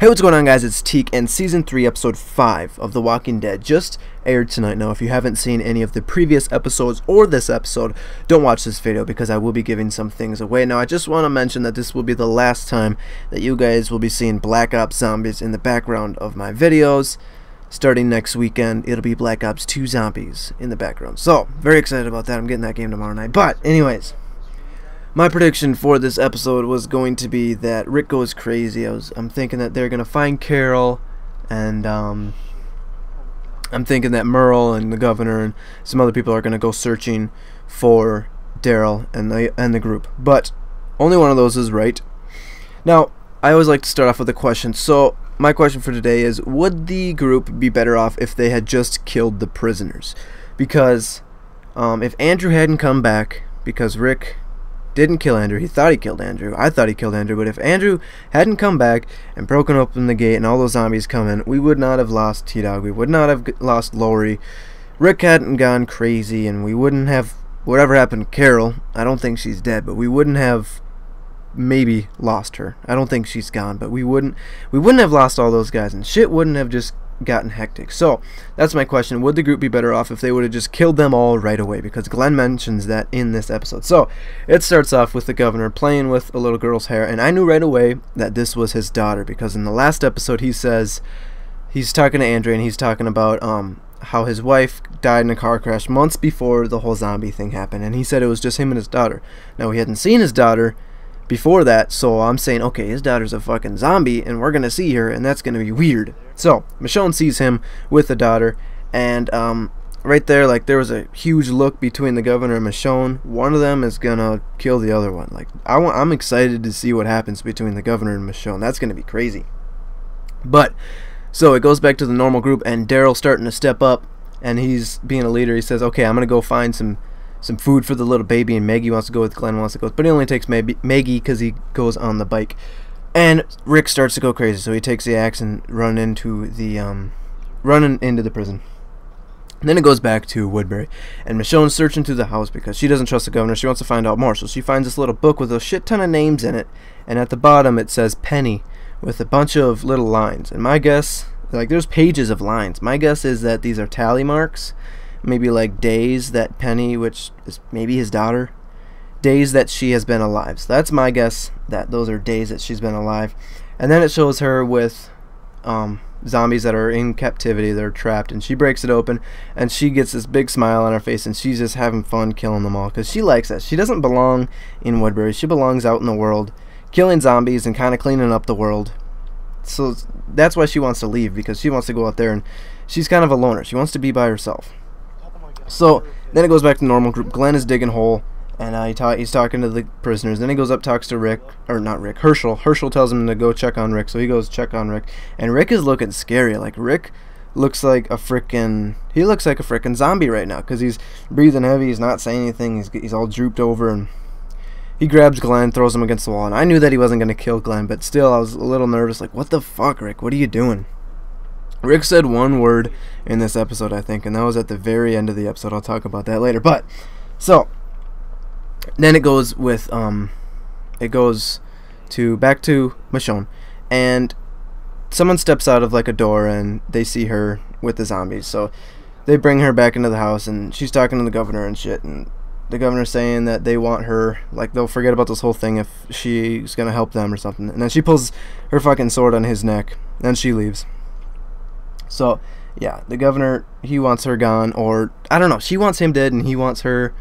Hey, what's going on, guys? It's Teak, and Season 3, Episode 5 of The Walking Dead just aired tonight. Now, if you haven't seen any of the previous episodes or this episode, don't watch this video because I will be giving some things away. Now, I just want to mention that this will be the last time that you guys will be seeing Black Ops Zombies in the background of my videos. Starting next weekend, it'll be Black Ops 2 Zombies in the background. So, very excited about that. I'm getting that game tomorrow night. But, anyways, my prediction for this episode was going to be that Rick goes crazy. I'm thinking that they're gonna find Carol, and I'm thinking that Merle and the governor and some other people are gonna go searching for Daryl and the group. But only one of those is right. Now, I always like to start off with a question. So my question for today is: would the group be better off if they had just killed the prisoners? Because if Andrew hadn't come back, because Rick didn't kill Andrew. He thought he killed Andrew. I thought he killed Andrew. But if Andrew hadn't come back and broken open the gate and all those zombies come in, we would not have lost T-Dog. We would not have lost Lori. Rick hadn't gone crazy, and we wouldn't have whatever happened to Carol. I don't think she's dead, but we wouldn't have maybe lost her. I don't think she's gone, but we wouldn't have lost all those guys, and shit wouldn't have just gotten hectic. So that's my question: would the group be better off if they would have just killed them all right away? Because Glenn mentions that in this episode. So it starts off with the governor playing with a little girl's hair, and I knew right away that this was his daughter, because in the last episode he says he's talking to Andrea, and he's talking about how his wife died in a car crash months before the whole zombie thing happened, and he said it was just him and his daughter. Now, he hadn't seen his daughter before that, so I'm saying, okay, his daughter's a fucking zombie, and we're gonna see her, and that's gonna be weird. So Michonne sees him with the daughter, and right there, like, there was a huge look between the governor and Michonne. One of them is gonna kill the other one. Like, I'm excited to see what happens between the governor and Michonne. That's gonna be crazy. But so it goes back to the normal group, and Daryl's starting to step up, and he's being a leader. He says, okay, I'm gonna go find some food for the little baby, and Maggie wants to go with Glenn wants to go, but he only takes Maggie because he goes on the bike. And Rick starts to go crazy, so he takes the axe and running into the prison. And then it goes back to Woodbury, and Michonne's searching through the house because she doesn't trust the governor. She wants to find out more, so she finds this little book with a shit ton of names in it, and at the bottom it says Penny with a bunch of little lines. And my guess, like, there's pages of lines. My guess is that these are tally marks. Maybe like days that Penny, which is maybe his daughter, days that she has been alive. So that's my guess, that those are days that she's been alive. And then it shows her with zombies that are in captivity, they're trapped, and she breaks it open, and she gets this big smile on her face, and she's just having fun killing them all because she likes that. She doesn't belong in Woodbury. She belongs out in the world, killing zombies and kind of cleaning up the world. So that's why she wants to leave, because she wants to go out there, and she's kind of a loner. She wants to be by herself. So then it goes back to normal group. Glenn is digging a hole, and he's talking to the prisoners. Then he goes up, talks to Rick, or not Rick, Herschel. Herschel tells him to go check on Rick, so he goes check on Rick. And Rick is looking scary. Like, Rick looks like a frickin' zombie right now, because he's breathing heavy. He's not saying anything. He's all drooped over, and he grabs Glenn, throws him against the wall. And I knew that he wasn't gonna kill Glenn, but still, I was a little nervous. Like, what the fuck, Rick? What are you doing? Rick said one word in this episode, I think, and that was at the very end of the episode. I'll talk about that later. But so then it goes with back to Michonne, and someone steps out of like a door, and they see her with the zombies. So they bring her back into the house, and she's talking to the governor and shit, and the governor's saying that they want her, like, they'll forget about this whole thing if she's gonna help them or something. And then she pulls her fucking sword on his neck, and she leaves. So, yeah, the governor, he wants her gone, or, I don't know, she wants him dead, and he wants her,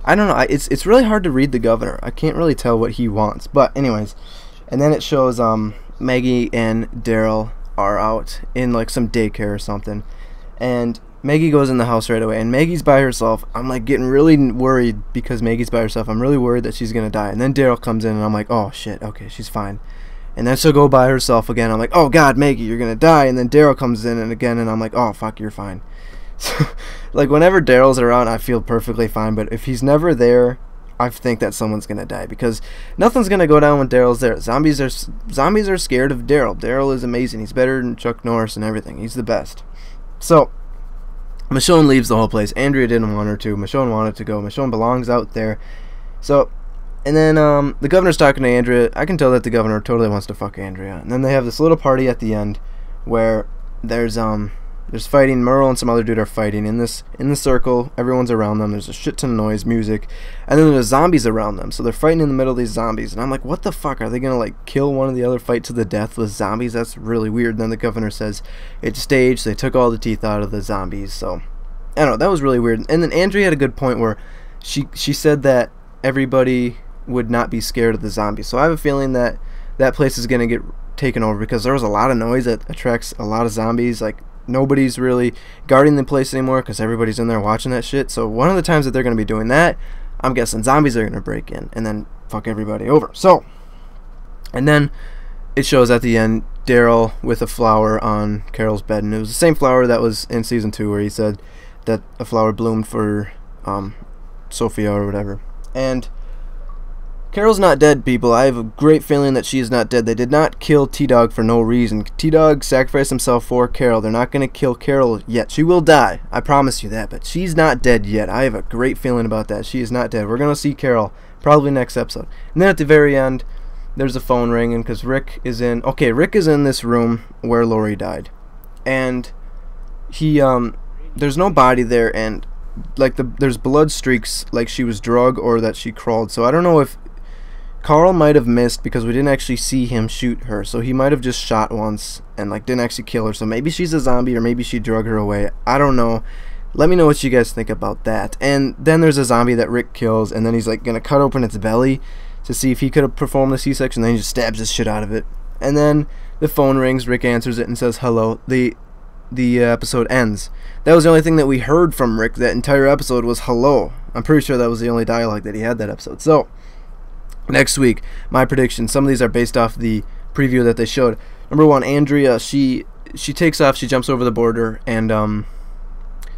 I don't know, it's really hard to read the governor. I can't really tell what he wants, but anyways, and then it shows, Maggie and Daryl are out in, like, some daycare or something, and Maggie goes in the house right away, and Maggie's by herself. I'm, like, getting really worried because Maggie's by herself. I'm really worried that she's gonna die, and then Daryl comes in, and I'm like, oh, shit, okay, she's fine. And then she'll go by herself again. I'm like, oh god, Maggie, you're gonna die. And then Daryl comes in and again, and I'm like, oh fuck, you're fine. So, like, whenever Daryl's around, I feel perfectly fine. But if he's never there, I think that someone's gonna die, because nothing's gonna go down when Daryl's there. Zombies are scared of Daryl. Daryl is amazing. He's better than Chuck Norris and everything. He's the best. So Michonne leaves the whole place. Andrea didn't want her to. Michonne wanted to go. Michonne belongs out there. So And then the governor's talking to Andrea. I can tell that the governor totally wants to fuck Andrea. And then they have this little party at the end where there's fighting. Merle and some other dude are fighting in the circle. Everyone's around them. There's a shit ton of noise, music, and then there's zombies around them. So they're fighting in the middle of these zombies. And I'm like, what the fuck? Are they gonna like kill one of the other, fight to the death with zombies? That's really weird. And then the governor says it's staged. They took all the teeth out of the zombies. So I don't know. That was really weird. And then Andrea had a good point where she said that everybody would not be scared of the zombies. So I have a feeling that that place is gonna get taken over because there was a lot of noise that attracts a lot of zombies. Like nobody's really guarding the place anymore because everybody's in there watching that shit. So one of the times that they're gonna be doing that, I'm guessing zombies are gonna break in and then fuck everybody over. So, and then it shows at the end Daryl with a flower on Carol's bed, and it was the same flower that was in season 2 where he said that a flower bloomed for Sophia or whatever. And Carol's not dead, people. I have a great feeling that she is not dead. They did not kill T-Dog for no reason. T-Dog sacrificed himself for Carol. They're not going to kill Carol yet. She will die. I promise you that. But she's not dead yet. I have a great feeling about that. She is not dead. We're going to see Carol probably next episode. And then at the very end, there's a phone ringing because Rick is in... Okay, Rick is in this room where Lori died. And he... there's no body there, and like there's blood streaks like she was drugged or that she crawled. So I don't know if... Carl might have missed because we didn't actually see him shoot her, so he might have just shot once and like didn't actually kill her. So maybe she's a zombie or maybe she drug her away. I don't know. Let me know what you guys think about that. And then there's a zombie that Rick kills, and then he's like gonna cut open its belly to see if he could have performed the C-section. Then he just stabs the shit out of it. And then the phone rings. Rick answers it and says hello. The episode ends. That was the only thing that we heard from Rick. That entire episode was hello. I'm pretty sure that was the only dialogue that he had that episode. So next week, my prediction. Some of these are based off the preview that they showed. Number 1, Andrea. She takes off. She jumps over the border, and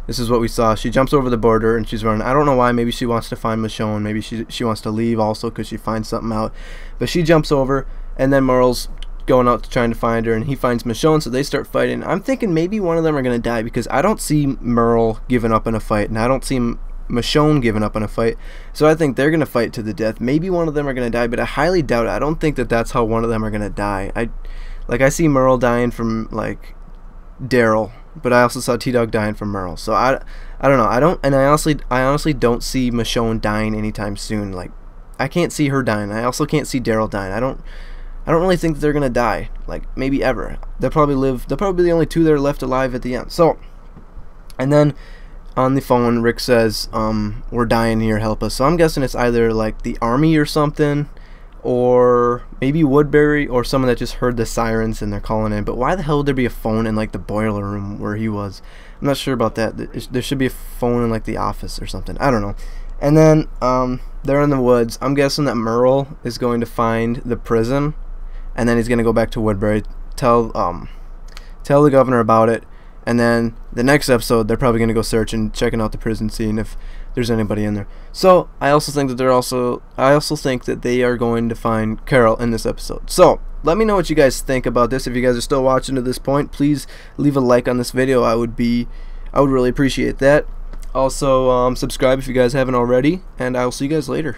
this is what we saw. She jumps over the border and she's running. I don't know why. Maybe she wants to find Michonne. Maybe she wants to leave also because she finds something out. But she jumps over, and then Merle's going out trying to find her, and he finds Michonne. So they start fighting. I'm thinking maybe one of them are gonna die because I don't see Merle giving up in a fight, and I don't see Michonne giving up in a fight. So I think they're gonna fight to the death. Maybe one of them are gonna die, but I highly doubt it. I don't think that that's how one of them are gonna die. I see Merle dying from like Daryl, but I also saw T-Dog dying from Merle. So I don't know. I honestly don't see Michonne dying anytime soon. Like I can't see her dying. I also can't see Daryl dying. I don't really think that they're gonna die. Like maybe ever. They'll probably live. They'll probably be the only two that are left alive at the end. So, and then on the phone, Rick says, we're dying here, help us. So I'm guessing it's either like the army or something, or maybe Woodbury, or someone that just heard the sirens and they're calling in. But why the hell would there be a phone in like the boiler room where he was? I'm not sure about that. There should be a phone in like the office or something. I don't know. And then they're in the woods. I'm guessing that Merle is going to find the prison, and then he's going to go back to Woodbury, tell the governor about it. And then the next episode, they're probably going to go searching, checking out the prison, seeing if there's anybody in there. So I also think that they are going to find Carol in this episode. So let me know what you guys think about this. If you guys are still watching to this point, please leave a like on this video. I would really appreciate that. Also, subscribe if you guys haven't already, and I'll see you guys later.